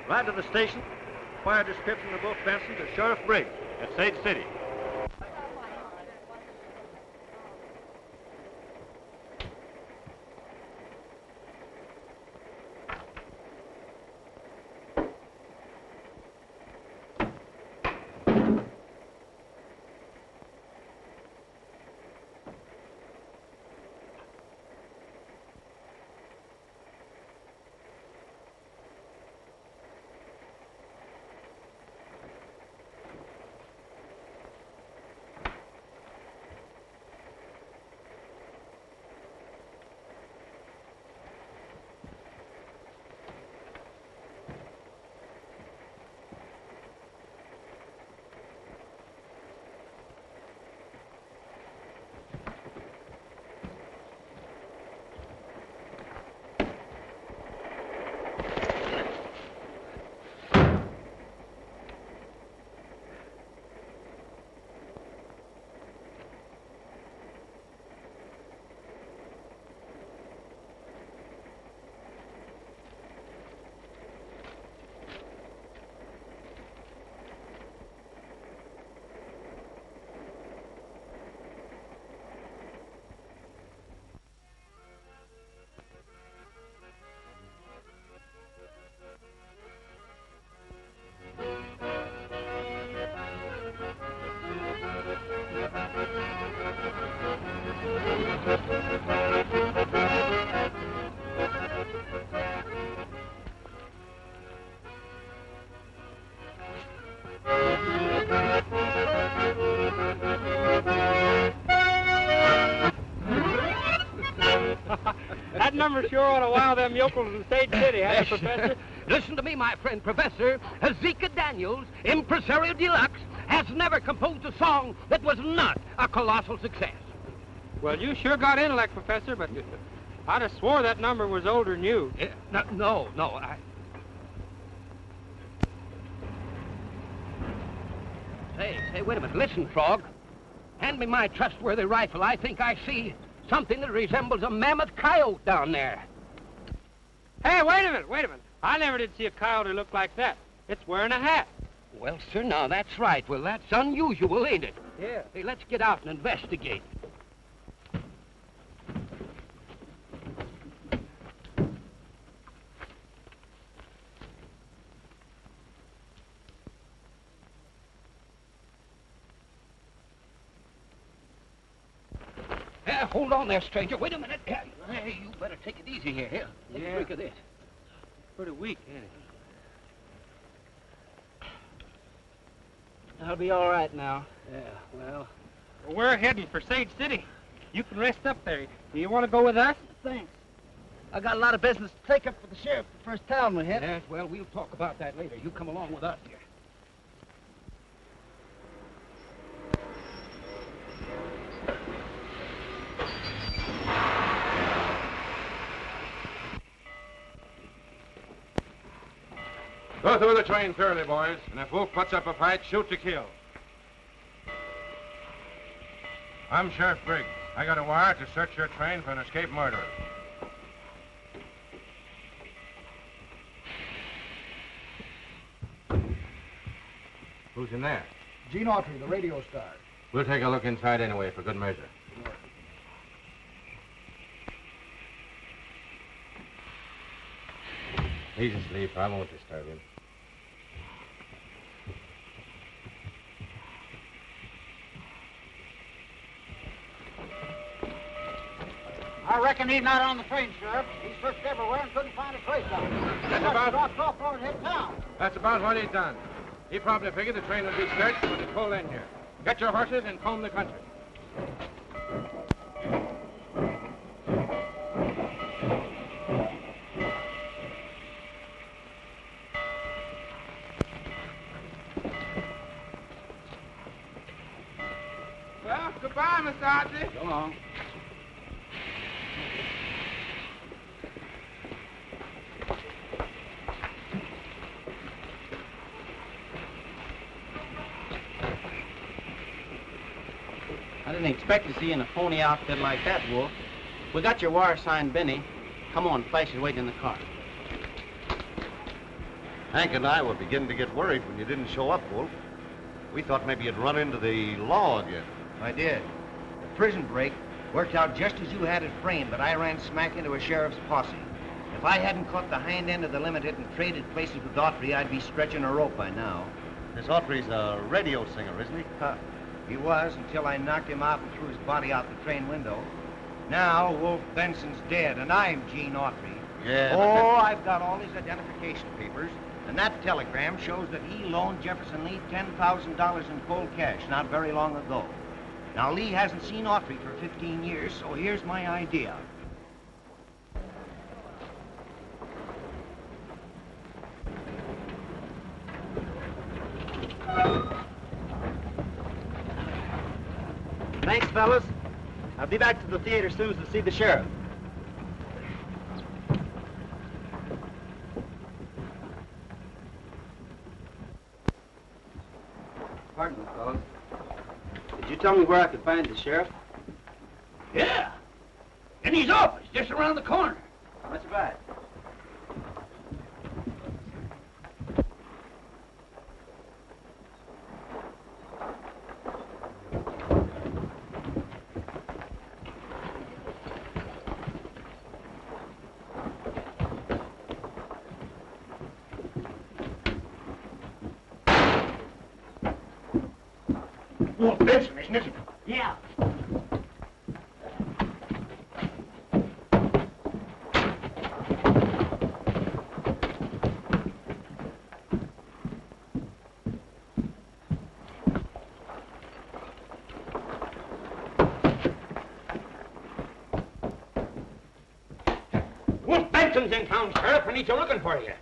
Ride to the station. Fire description of both Benson to Sheriff Briggs at Sage City. That number sure ought to wow them yokels in State City, huh, Professor? Listen to me, my friend, Professor. Hezekiah Daniels, impresario deluxe, has never composed a song that was not a colossal success. Well, you sure got intellect, Professor, but I'd have swore that number was older than you. No. Say, wait a minute. Listen, Frog. Hand me my trustworthy rifle. I think I see something that resembles a mammoth coyote down there. Hey, wait a minute. I never did see a coyote look like that. It's wearing a hat. Well, sir, now that's right. Well, that's unusual, ain't it? Yeah. Hey, let's get out and investigate. Hold on there, stranger. Wait a minute. Hey, you better take it easy. easy here. Here, take a drink of this. Pretty weak, ain't it? I'll be all right now. Yeah, well... Well, we're heading for Sage City. You can rest up there. Do you want to go with us? Thanks. I got a lot of business to take up for the sheriff the first town we hit. Yes, well, we'll talk about that later. You come along with us here. Go through the train thoroughly, boys. And if Wolf puts up a fight, shoot to kill. I'm Sheriff Briggs. I got a wire to search your train for an escaped murderer. Who's in there? Gene Autry, the radio star. We'll take a look inside anyway, for good measure. He's asleep. I won't disturb him. I reckon he's not on the train, Sheriff. He searched everywhere and couldn't find a trace of him. Dropped off toward his town. That's about what he's done. He probably figured the train would be searched when it pulled in here. Get your horses and comb the country. Well, goodbye, Mr. Autry. So long. I didn't expect to see you in a phony outfit like that, Wolf. We got your wire signed, Benny. Come on, Flash is waiting in the car. Hank and I were beginning to get worried when you didn't show up, Wolf. We thought maybe you'd run into the law again. I did. The prison break worked out just as you had it framed, but I ran smack into a sheriff's posse. If I hadn't caught the hind end of the limited and traded places with Autry, I'd be stretching a rope by now. This Autry's a radio singer, isn't he? He was until I knocked him out and threw his body out the train window. Now Wolf Benson's dead, and I'm Gene Autry. Yeah. Oh, I've got all his identification papers, and that telegram shows that he loaned Jefferson Lee $10,000 in cold cash not very long ago. Now, Lee hasn't seen Autry for 15 years, so here's my idea. Thanks, fellas. I'll be back to the theater soon as to see the sheriff. Pardon me, fellas. Did you tell me where I could find the sheriff? Yeah. In his office, just around the corner. That's right. Wolf Benson, isn't it? Yeah. Wolf Benson's in town, Sheriff, and he's looking for you.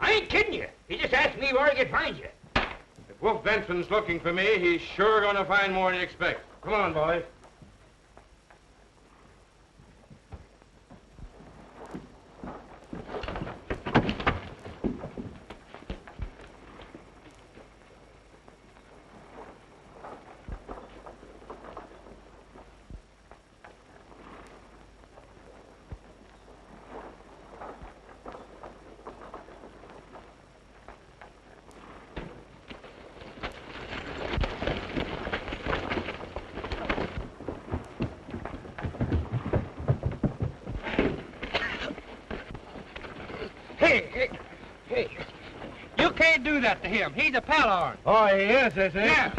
I ain't kidding you. He just asked me where he could find you. If Wolf Benson's looking for me, he's sure gonna find more than you expect. Come on, boys. Hey. You can't do that to him. He's a pal of ours. Oh, he is he? Yeah.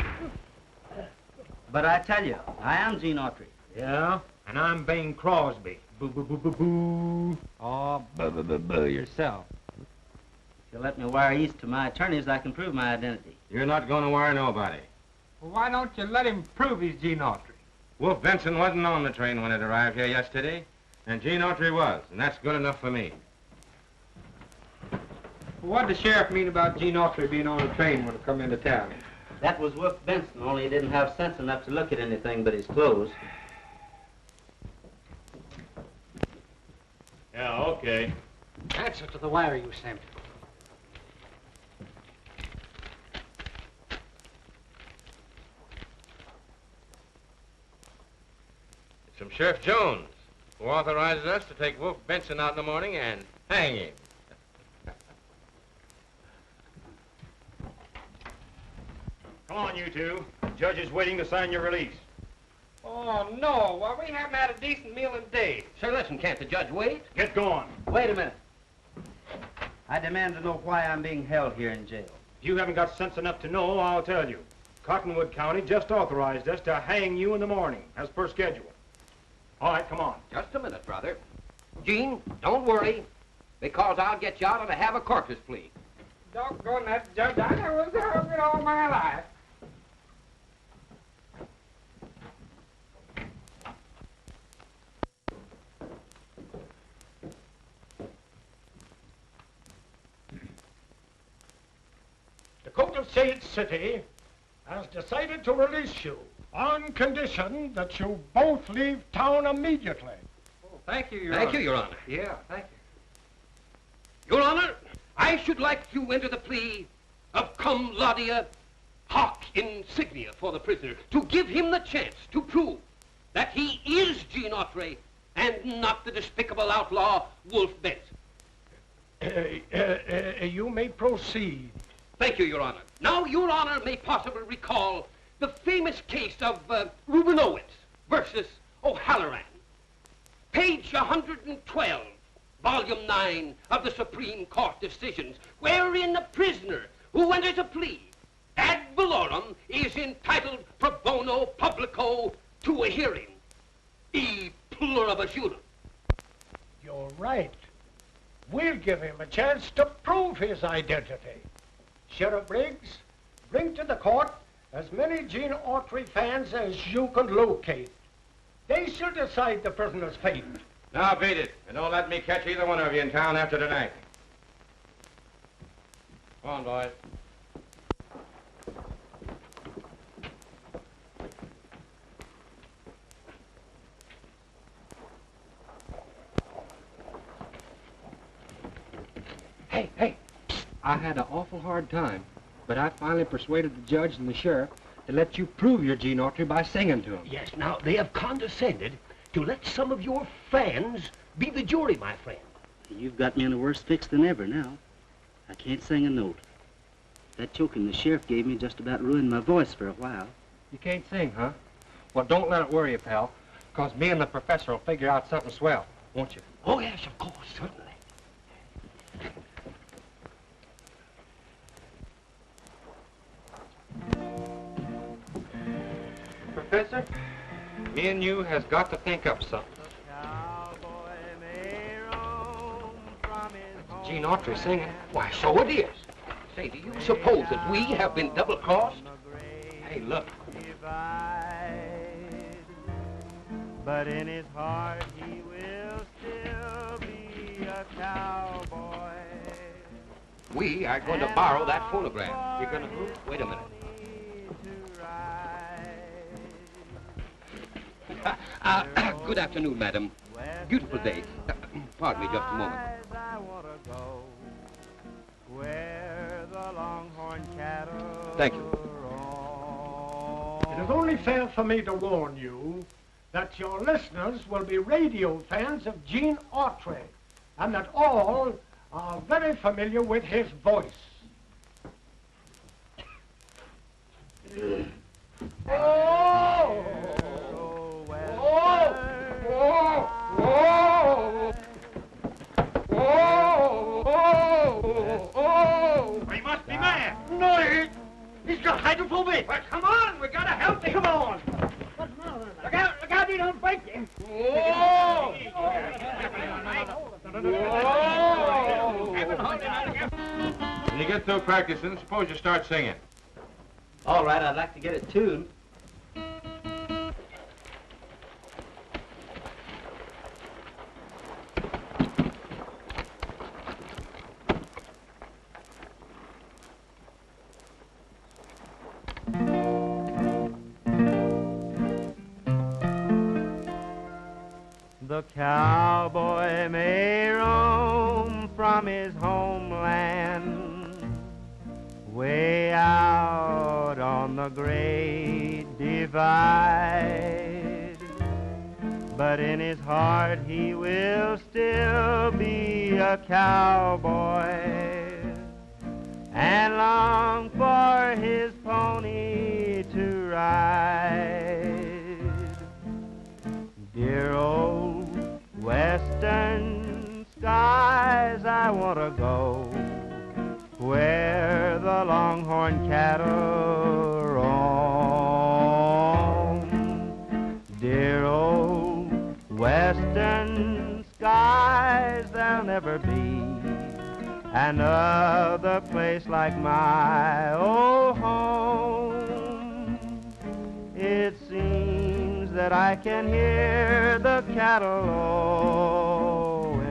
But I tell you, I am Gene Autry. Yeah? And I'm Bing Crosby, Boo, boo, boo, boo, boo. Oh, boo, boo, boo, boo yourself. If you'll let me wire east to my attorneys, I can prove my identity. You're not going to wire nobody. Well, why don't you let him prove he's Gene Autry? Wolf Benson wasn't on the train when it arrived here yesterday, and Gene Autry was, and that's good enough for me. Well, what did the sheriff mean about Gene Autry being on the train when he come into town? That was Wolf Benson, only he didn't have sense enough to look at anything but his clothes. Yeah, okay. Answer to the wire you sent. It's from Sheriff Jones, who authorizes us to take Wolf Benson out in the morning and hang him. Come on, you two. The judge is waiting to sign your release. Oh, no. Why, we haven't had a decent meal in days. Say, listen, can't the judge wait? Get going. Wait a minute. I demand to know why I'm being held here in jail. If you haven't got sense enough to know, I'll tell you. Cottonwood County just authorized us to hang you in the morning, as per schedule. All right, come on. Just a minute, brother. Gene, don't worry, because I'll get you out on a have a corpus plea. Doggone that judge. I never was heard of it all my life. The Court of St. City has decided to release you on condition that you both leave town immediately. Oh, thank you, Your Thank Honor. you, Your Honor. Yeah, thank you. Your Honor, I should like to enter the plea of cum laude hoc insignia for the prisoner to give him the chance to prove that he is Gene Autry and not the despicable outlaw Wolf Benson. You may proceed. Thank you, Your Honor. Now, Your Honor may possibly recall the famous case of Rubinowitz versus O'Halloran. Page 112, Volume 9 of the Supreme Court decisions, wherein the prisoner who enters a plea ad valorem is entitled pro bono publico to a hearing. E pluribus unum. You're right. We'll give him a chance to prove his identity. Sheriff Briggs, bring to the court as many Gene Autry fans as you can locate. They shall decide the prisoner's fate. Now beat it, and don't let me catch either one of you in town after tonight. Come on, boys. Hey. I had an awful hard time, but I finally persuaded the judge and the sheriff to let you prove you're Gene Autry by singing to him. Yes, now, they have condescended to let some of your fans be the jury, my friend. You've got me in a worse fix than ever now. I can't sing a note. That choking the sheriff gave me just about ruined my voice for a while. You can't sing, huh? Well, don't let it worry you, pal, because me and the professor will figure out something swell, won't you? Oh, yes, of course, certainly. Professor, me and you has got to think up something. Gene Autry singing. Why, so it is. Say, do you suppose that we have been double-crossed? Hey, look. But in his heart he will still be a cowboy. We are going to borrow that phonograph. You're going to... Wait a minute. Good afternoon, madam. Beautiful day. Pardon me just a moment. Thank you. It is only fair for me to warn you that your listeners will be radio fans of Gene Autry, and that all are very familiar with his voice. Oh! He must be mad. No, he's got hydrophobic. Well, come on, we gotta help him. Come on. Look out, he don't break you. Oh! When you get through practicing, suppose you start singing. All right, I'd like to get it tuned. The cowboy may roam from his homeland way out on the great divide, but in his heart he will still be a cowboy and long for his pony to ride. Dear old western skies, I want to go where the longhorn cattle roam. Dear old western skies, there'll never be another place like my old home. It seems that I can hear the cattle lowing.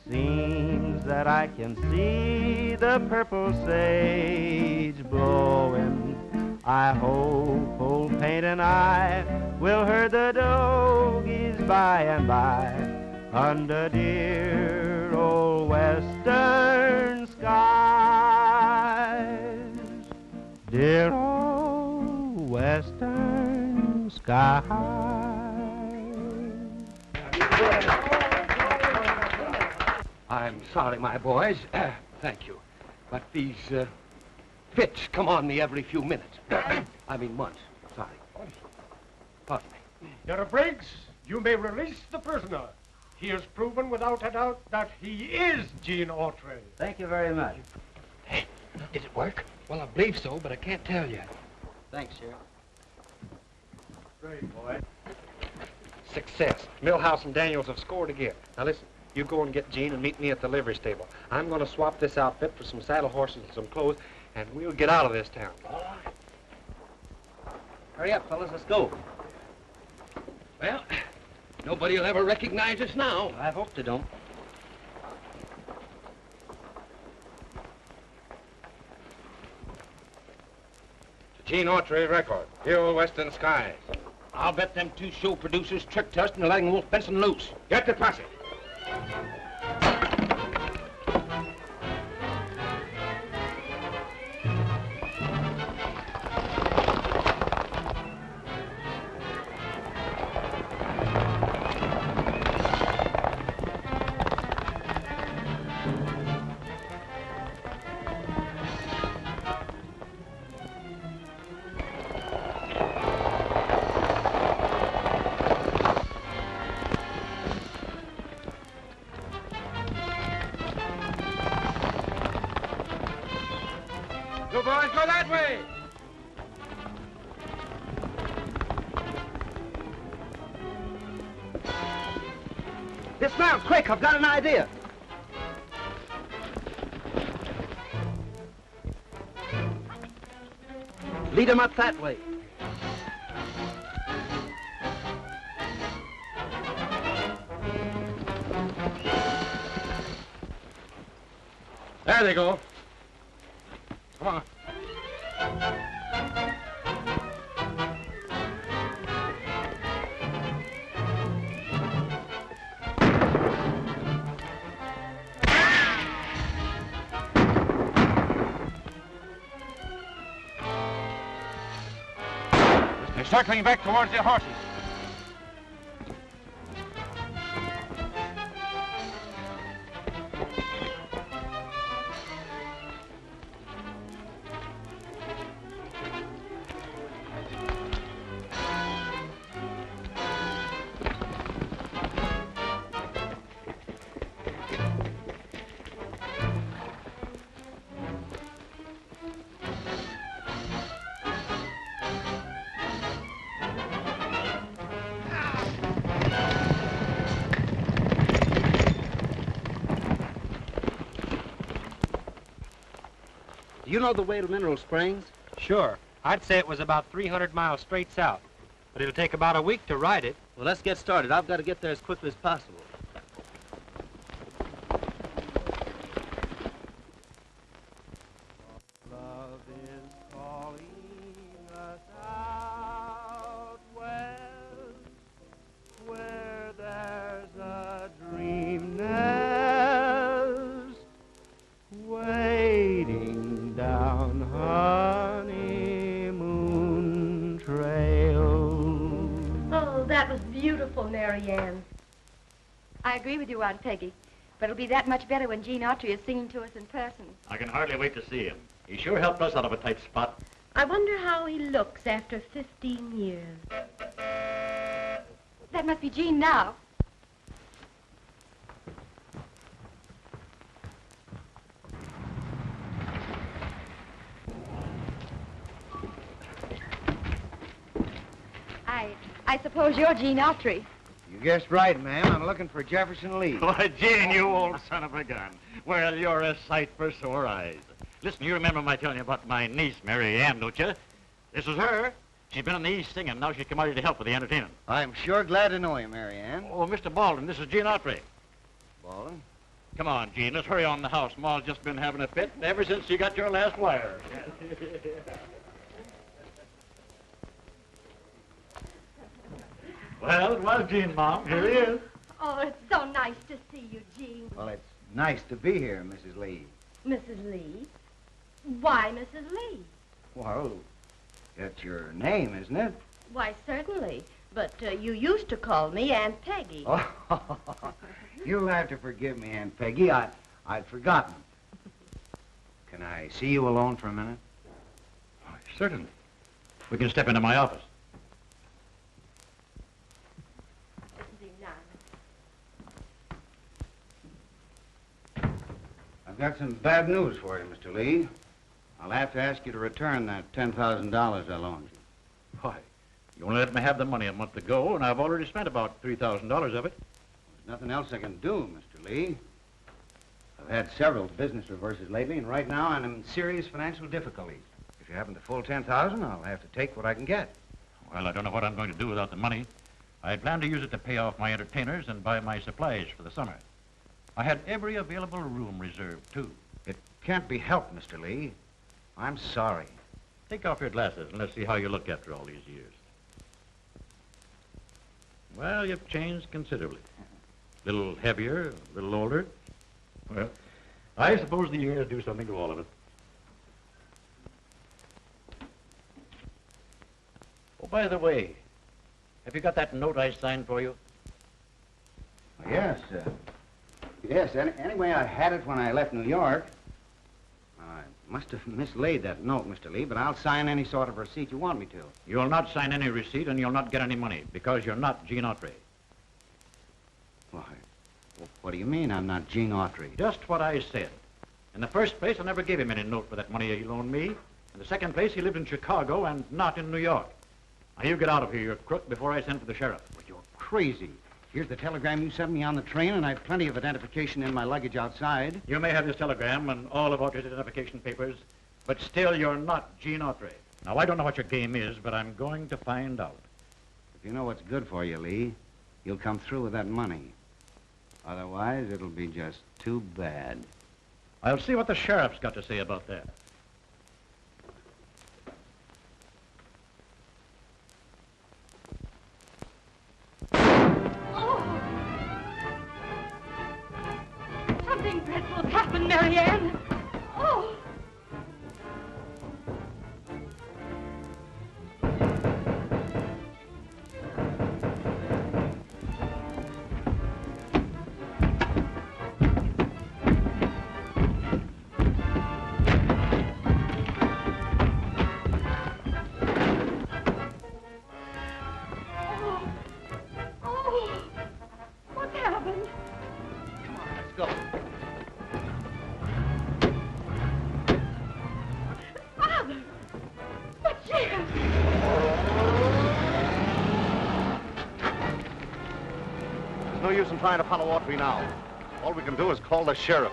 Seems that I can see the purple sage blowing. I hope old Paint and I will herd the dogies by and by under dear old western skies. Dear old western skies. I'm sorry, my boys. Thank you. But these fits come on me every few minutes. I mean months. Sorry. Pardon me. Sheriff Briggs, you may release the prisoner. He has proven without a doubt that he is Gene Autry. Thank you very much. Hey, did it work? Well, I believe so, but I can't tell yet. Thanks, Sheriff. Great, boy. Success. Millhouse and Daniels have scored again. Now listen, you go and get Gene and meet me at the livery stable. I'm going to swap this outfit for some saddle horses and some clothes, and we'll get out of this town. All right. Hurry up, fellas. Let's go. Well, nobody will ever recognize us now. I hope they don't. Gene Autry record. Dear old western skies. I'll bet them two show producers tricked us into letting Wolf Benson loose. Get the posse. You boys go that way. Dismount, quick. I've got an idea. Lead them up that way. There they go. Come on. They're circling back towards their horses. You know the way to Mineral Springs? Sure. I'd say it was about 300 miles straight south. But it'll take about a week to ride it. Well, let's get started. I've got to get there as quickly as possible. Love is calling us out west, where there's a dream nest waiting down honeymoon trail. Oh, that was beautiful, Mary Ann. I agree with you, Aunt Peggy. But it'll be that much better when Gene Autry is singing to us in person. I can hardly wait to see him. He sure helped us out of a tight spot. I wonder how he looks after 15 years. That must be Gene now. I suppose you're Gene Autry. You guessed right, ma'am. I'm looking for Jefferson Lee. Why, Gene, you old son of a gun. Well, you're a sight for sore eyes. Listen, you remember my telling you about my niece, Mary Ann, don't you? This is her. She's been in the East singing. Now she's come out here to help with the entertainment. I'm sure glad to know you, Mary Ann. Oh, Mr. Baldwin, this is Gene Autry. Baldwin? Come on, Gene, let's hurry on the house. Ma's just been having a fit ever since she got your last wire. Well, it was Gene, Mom. Here he is. Oh, it's so nice to see you, Gene. Well, it's nice to be here, Mrs. Lee. Mrs. Lee? Why Mrs. Lee? Well, that's your name, isn't it? Why, certainly. But you used to call me Aunt Peggy. Oh, you'll have to forgive me, Aunt Peggy. I'd forgotten. Can I see you alone for a minute? Oh, certainly. We can step into my office. I've got some bad news for you, Mr. Lee. I'll have to ask you to return that $10,000 I loaned you. Why? You only let me have the money a month ago, and I've already spent about $3,000 of it. There's nothing else I can do, Mr. Lee. I've had several business reverses lately, and right now I'm in serious financial difficulties. If you haven't the full $10,000, I'll have to take what I can get. Well, I don't know what I'm going to do without the money. I plan to use it to pay off my entertainers and buy my supplies for the summer. I had every available room reserved, too. It can't be helped, Mr. Lee. I'm sorry. Take off your glasses and let's see how you look after all these years. Well, you've changed considerably. A little heavier, a little older. Well, I suppose the years do something to all of us. Oh, by the way, have you got that note I signed for you? Yes, yes. Anyway, I had it when I left New York. I must have mislaid that note, Mr. Lee, but I'll sign any sort of receipt you want me to. You'll not sign any receipt and you'll not get any money because you're not Gene Autry. Why, what do you mean I'm not Gene Autry? Just what I said. In the first place, I never gave him any note for that money he loaned me. In the second place, he lived in Chicago and not in New York. Now, you get out of here, you crook, before I send for the sheriff. But you're crazy. Here's the telegram you sent me on the train, and I've plenty of identification in my luggage outside. You may have this telegram and all of Autry's identification papers, but still you're not Gene Autry. Now, I don't know what your game is, but I'm going to find out. If you know what's good for you, Lee, you'll come through with that money. Otherwise, it'll be just too bad. I'll see what the sheriff's got to say about that. Something dreadful's happened, Mary Ann. Oh! No use in trying to follow Autry now. All we can do is call the sheriff.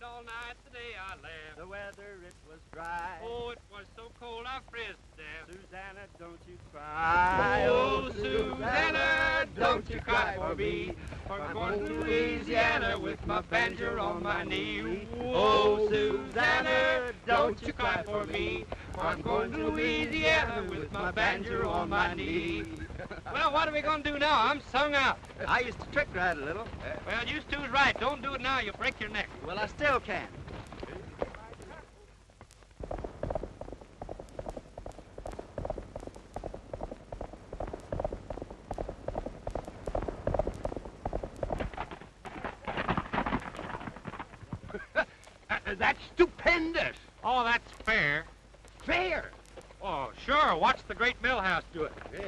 all night, today I laughed. The weather, it was dry. Oh, it was so cold I frizzed to death. Susanna, don't you cry. Oh, Susanna, don't you cry for me. I'm going to Louisiana with my banjo on my knee. Oh, Susanna, don't you cry for me. I'm going to Louisiana with my banjo on my knee. Well, what are we going to do now? I'm sung out. I used to trick ride a little. Well, you two's right. Don't do it now. You'll break your neck. Well, I still can. That's stupendous. Oh, that's fair. Fair. Oh, sure. Watch the great mill house do it. Yeah.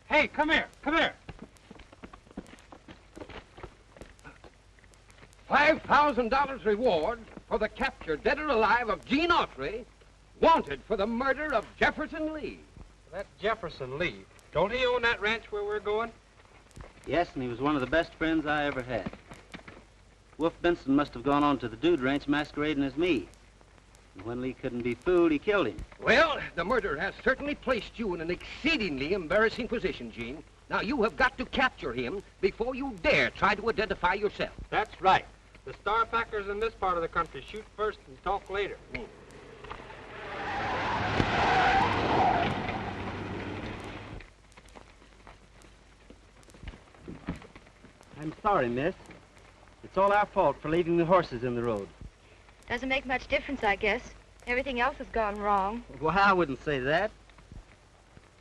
Hey, come here. Come here. $5,000 reward for the capture, dead or alive, of Gene Autry, wanted for the murder of Jefferson Lee. That Jefferson Lee, don't he own that ranch where we're going? Yes, and he was one of the best friends I ever had. Wolf Benson must have gone on to the Dude Ranch masquerading as me. And when Lee couldn't be fooled, he killed him. Well, the murder has certainly placed you in an exceedingly embarrassing position, Gene. Now, you have got to capture him before you dare try to identify yourself. That's right. The star packers in this part of the country shoot first and talk later. I'm sorry, miss. It's all our fault for leaving the horses in the road. Doesn't make much difference, I guess. Everything else has gone wrong. Well, I wouldn't say that.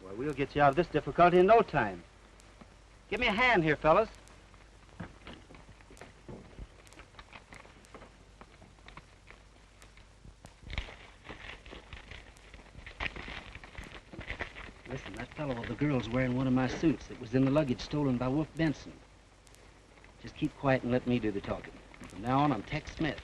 Well, we'll get you out of this difficulty in no time. Give me a hand here, fellas. Listen, that fellow with the girl's wearing one of my suits that was in the luggage stolen by Wolf Benson. Just keep quiet and let me do the talking. From now on, I'm Tex Smith.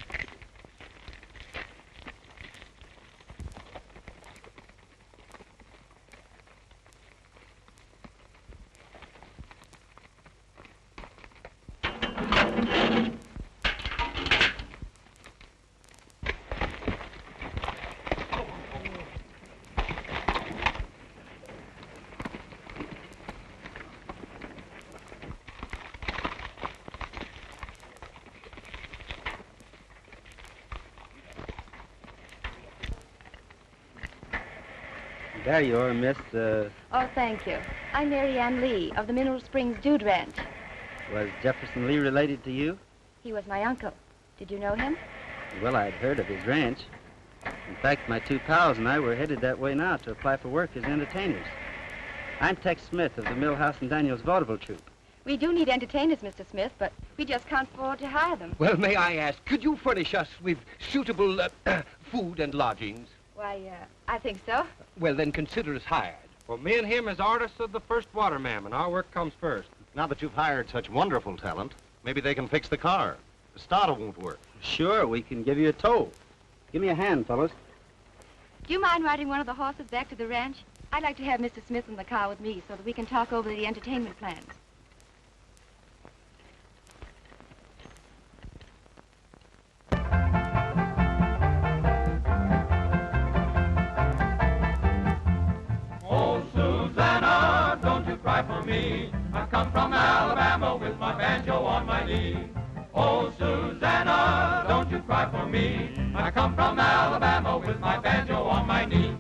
There you are, Miss, Oh, thank you. I'm Mary Ann Lee of the Mineral Springs Dude Ranch. Was Jefferson Lee related to you? He was my uncle. Did you know him? Well, I'd heard of his ranch. In fact, my two pals and I were headed that way now to apply for work as entertainers. I'm Tex Smith of the Millhouse and Daniels vaudeville troupe. We do need entertainers, Mr. Smith, but we just can't afford to hire them. Well, may I ask, could you furnish us with suitable food and lodgings? Why, I think so. Well, then consider us hired. Well, me and him is artists of the first water, ma'am, and our work comes first. Now that you've hired such wonderful talent, maybe they can fix the car. The starter won't work. Sure, we can give you a tow. Give me a hand, fellas. Do you mind riding one of the horses back to the ranch? I'd like to have Mr. Smith in the car with me so that we can talk over the entertainment plans. Oh, Susanna, don't you cry for me. I come from Alabama with my banjo on my knee. Oh, Susanna, don't you cry for me. I come from Alabama with my banjo on my knee.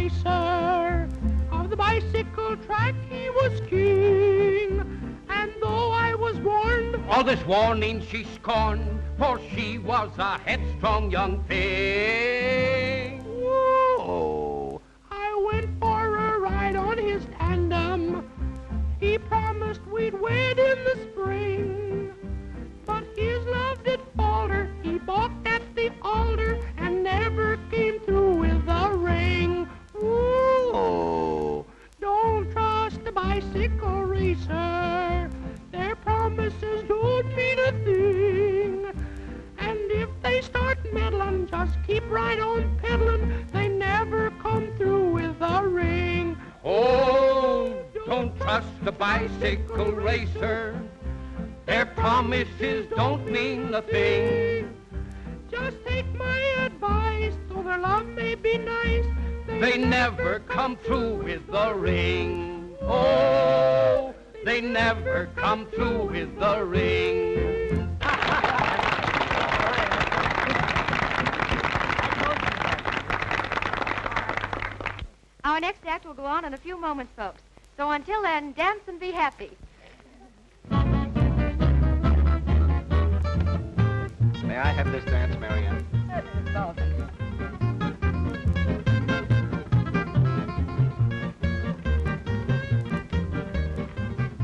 racer. Of the bicycle track he was king. And though I was warned, all this warning she scorned, for she was a headstrong young thing. Whoa! I went for a ride on his tandem. He promised we'd wed in the spring. But his love did falter. He balked at the altar and never came through with a ring. Whoa! Don't trust the bicycle racer. Their promises don't mean a thing. And if they start meddling, just keep right on peddling. They never come through with a ring. Oh, don't trust the bicycle racer. Their promises don't mean a thing. Just take my advice, though their love may be nice. They never come through with the ring. Oh, they never come through with the ring. Our next act will go on in a few moments, folks. So until then, dance and be happy. May I have this dance, Marianne?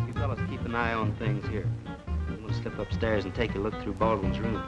You fellas keep an eye on things here. I'm going to slip upstairs and take a look through Baldwin's room.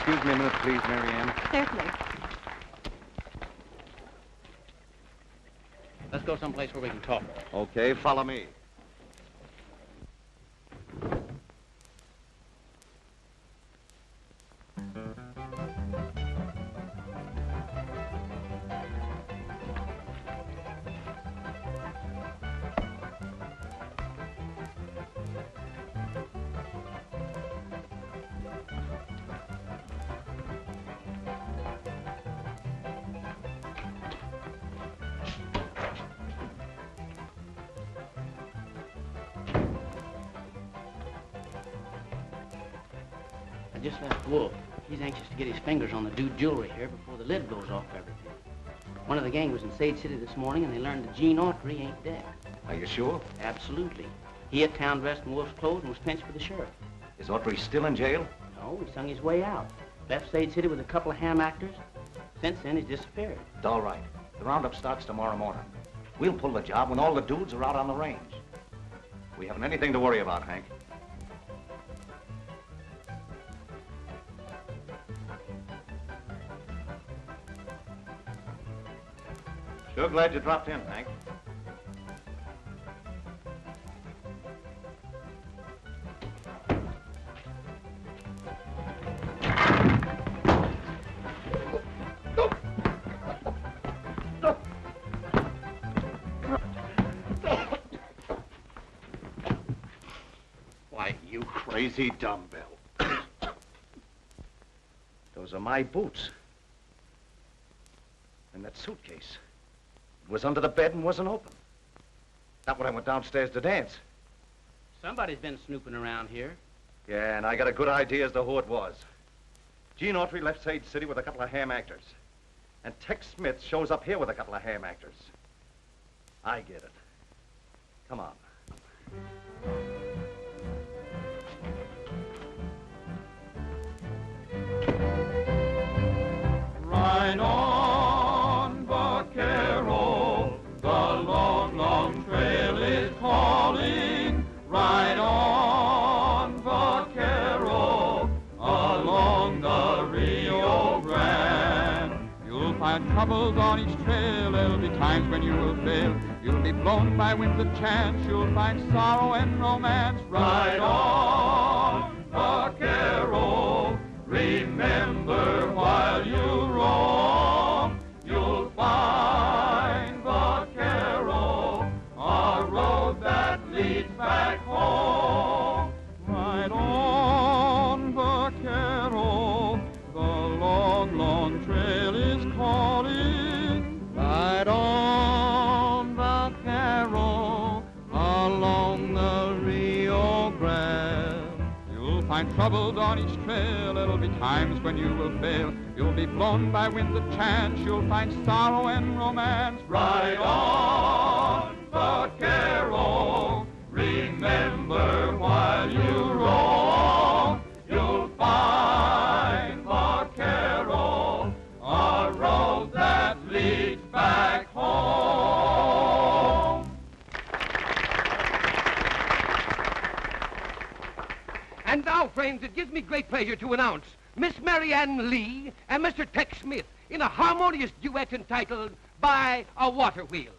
Excuse me a minute, please, Marianne. Certainly. Let's go someplace where we can talk. Okay, follow me. Just left Wolf. He's anxious to get his fingers on the dude jewelry here before the lid blows off everything. One of the gang was in Sage City this morning, and they learned that Gene Autry ain't dead. Are you sure? Absolutely. He had town dressed in Wolf's clothes and was pinched for the sheriff. Is Autry still in jail? No, he sung his way out. Left Sage City with a couple of ham actors. Since then, he's disappeared. All right. The roundup starts tomorrow morning. We'll pull the job when all the dudes are out on the range. We haven't anything to worry about, Hank. Sure glad you dropped in, Hank. Why, you crazy dumbbell. Those are my boots. And that suitcase. It was under the bed and wasn't open. Not when I went downstairs to dance. Somebody's been snooping around here. Yeah, and I got a good idea as to who it was. Gene Autry left Sage City with a couple of ham actors. And Tex Smith shows up here with a couple of ham actors. I get it. Come on. Ride on, vaquero, the long, long trail is calling. Ride on, vaquero, along the Rio find troubles on each trail. There'll be times when you will fail. You'll be blown by winds of chance. You'll find sorrow and romance. Ride on, vaquero. Remember while you roam, you'll find, vaquero, a road that leads back home. Ride on, vaquero, the long, long trail is calling. Ride on, vaquero, along the Rio Grande. You'll find troubles on each trail. There'll be times when you will fail. You'll be blown by winds of chance. You'll find sorrow and romance. Ride on, vaquero. Remember while you roam, you'll find, vaquero, a road that leads back home. And now, friends, it gives me great pleasure to announce Miss Marianne Lee and Mr. Tex Smith in a harmonious duet entitled By a Water Wheel.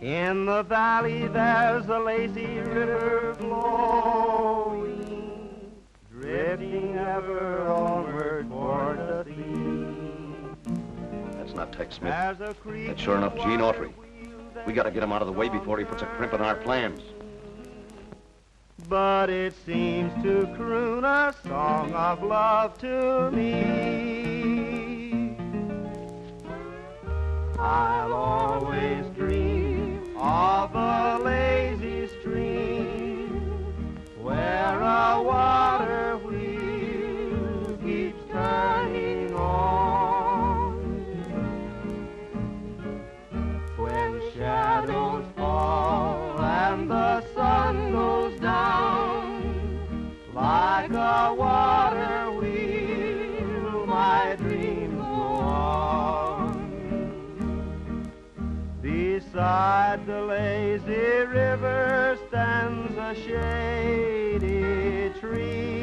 In the valley there's a lazy river flowing, drifting ever onward toward the sea. That's not Tex Smith. That's sure enough Gene Autry. We gotta get him out of the way before he puts a crimp in our plans. But it seems to croon a song of love to me. I'll always dream of a lazy stream where a water wheel keeps turning on. When shadows fall and the sun goes down, like a water wheel, my dreams go on. Beside the lazy river stands a shady tree.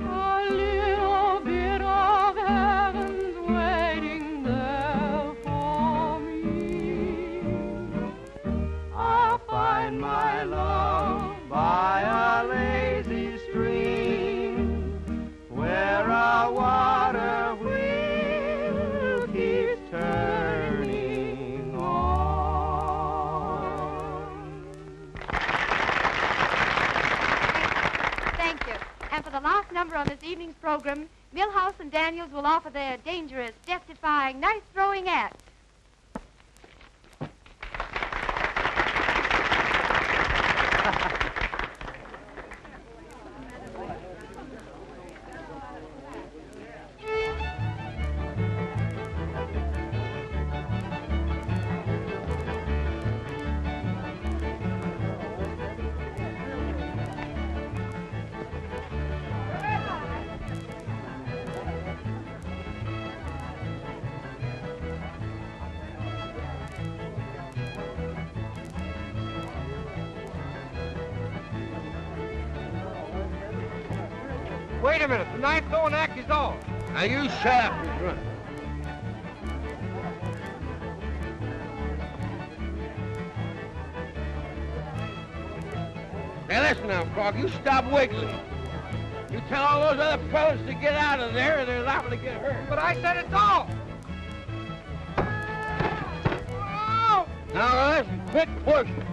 A little bit of heaven's waiting there for me. I'll find my love by a lazy stream where a water wheel keeps turning on. Thank you. And for the last number on this evening's program, Milhouse and Daniels will offer their dangerous, death-defying, knife-throwing act. Wait a minute. The knife-throwing act is off. Now you shut up, Miss Run. Now listen now, Frog, you stop wiggling. You tell all those other fellas to get out of there or they're liable to get hurt. But I said it's off. Now listen, quit pushing.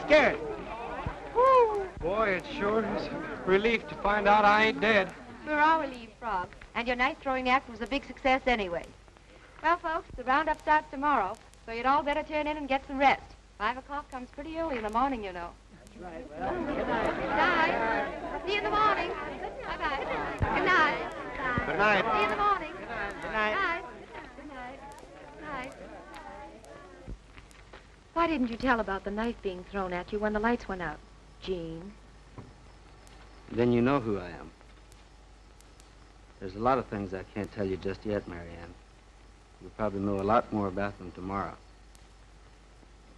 scared. Boy, it sure is a relief to find out I ain't dead. We're all relieved, Frog. And your night throwing act was a big success anyway. Well, folks, the roundup starts tomorrow, so you'd all better turn in and get some rest. 5 o'clock comes pretty early in the morning, you know. That's right. Well, good night. Good night. See you in the morning. Bye-bye. Good night. Good night. See you in the morning. Good night. Good night. Good night. Good night. Why didn't you tell about the knife being thrown at you when the lights went out, Gene? Then you know who I am. There's a lot of things I can't tell you just yet, Marianne. You'll probably know a lot more about them tomorrow.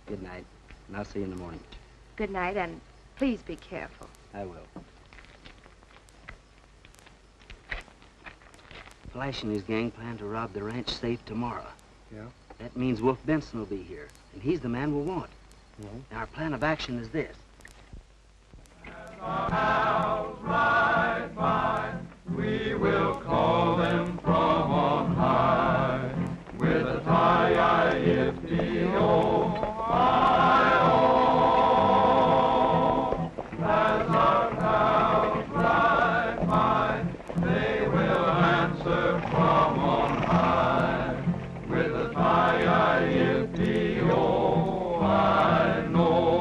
Good night, and I'll see you in the morning. Good night, and please be careful. I will. Flash and his gang plan to rob the ranch safe tomorrow. Yeah? That means Wolf Benson will be here, and he's the man we'll want. Now, our plan of action is this. Ride by, we will call them from on high, with a tie-I-F-T-O, I-O. As our pals ride by, they will answer from on high, with a tie-I-F-T-O, I know.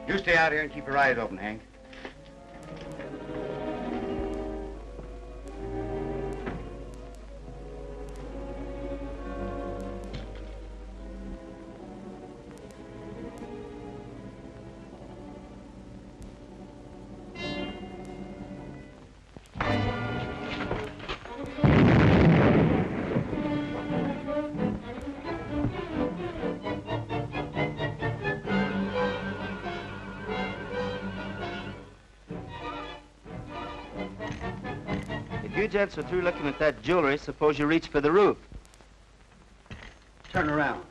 You stay out here and keep your eyes open, Hank. You gents are through looking at that jewelry. Suppose you reach for the roof. Turn around.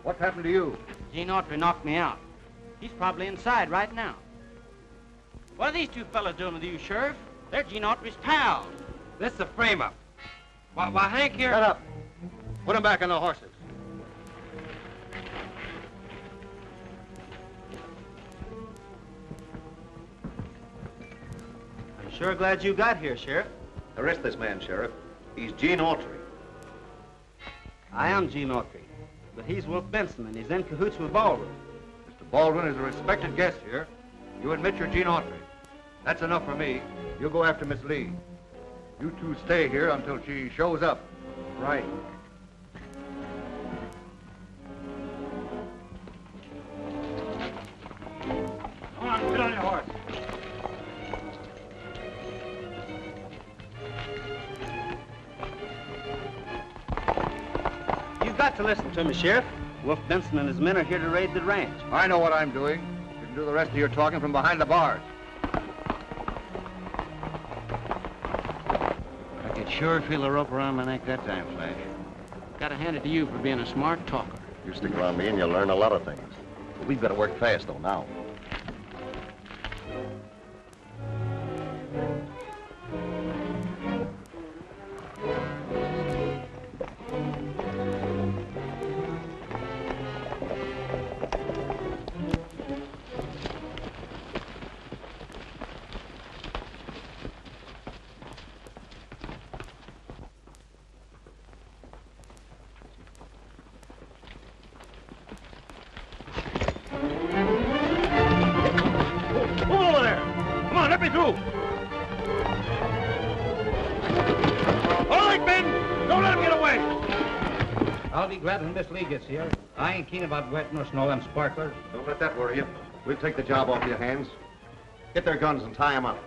What happened to you? Gene Autry knocked me out. He's probably inside right now. What are these two fellas doing with you, Sheriff? They're Gene Autry's pals. This is a frame-up. Why, Hank here... Shut up. Put them back on the horses. I'm sure glad you got here, Sheriff. Arrest this man, Sheriff. He's Gene Autry. I am Gene Autry. but he's Wolf Benson, and he's in cahoots with Baldwin. Mr. Baldwin is a respected guest here. You admit you're Gene Autry. That's enough for me. You go after Miss Lee. You two stay here until she shows up. Right. Come on, get on your horse. You've got to listen to me, Sheriff. Wolf Benson and his men are here to raid the ranch. I know what I'm doing. You can do the rest of your talking from behind the bars. I could sure feel the rope around my neck that time, Flash. Gotta hand it to you for being a smart talker. You stick around me and you'll learn a lot of things. We've got to work fast, though, now. I'll be glad when Miss Lee gets here. I ain't keen about wetting us and all them sparklers. Don't let that worry you. We'll take the job off your hands. Get their guns and tie them up.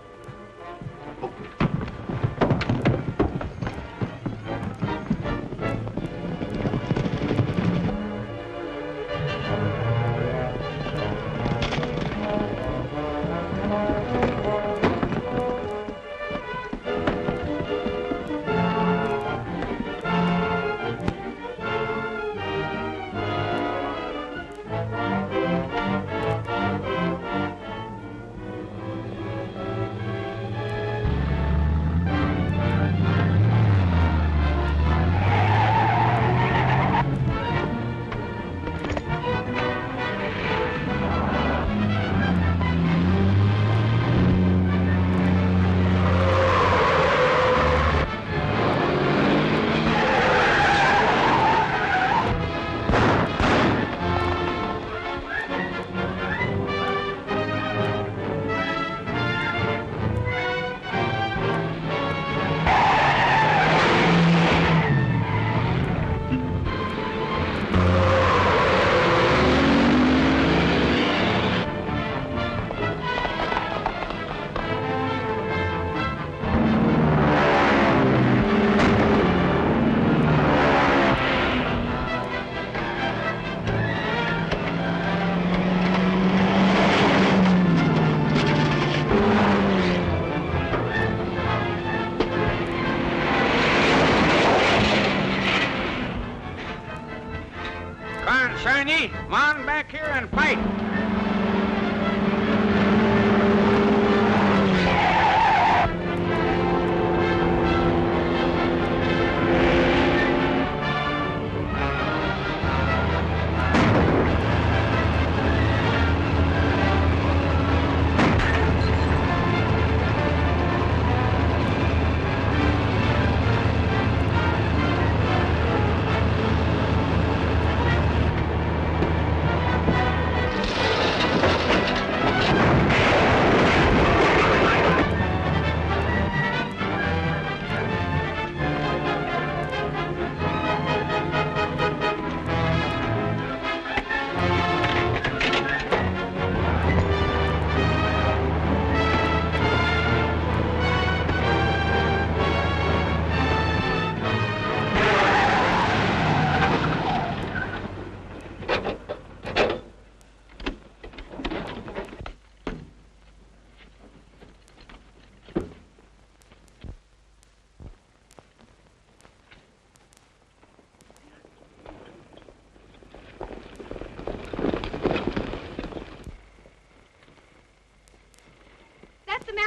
Shiny, come on back here and fight.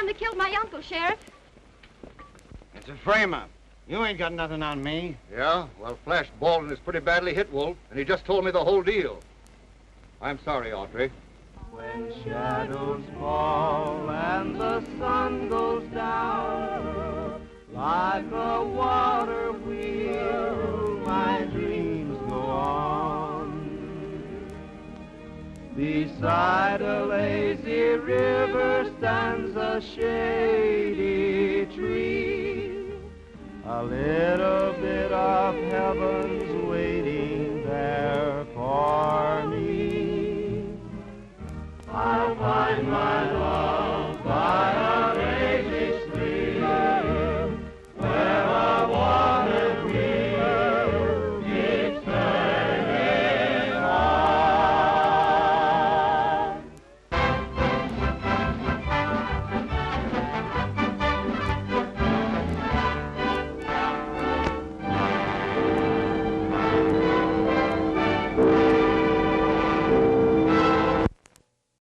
That killed my uncle, Sheriff. It's a frame-up. You ain't got nothing on me. Yeah? Well, Flash Baldwin is pretty badly hit, Wolf, and he just told me the whole deal. I'm sorry, Autry. When shadows fall and the sun goes down, like a water wheel, my dreams go on. Beside a lazy river stands a shady tree. A little bit of heaven's waiting there for me. I'll find my love.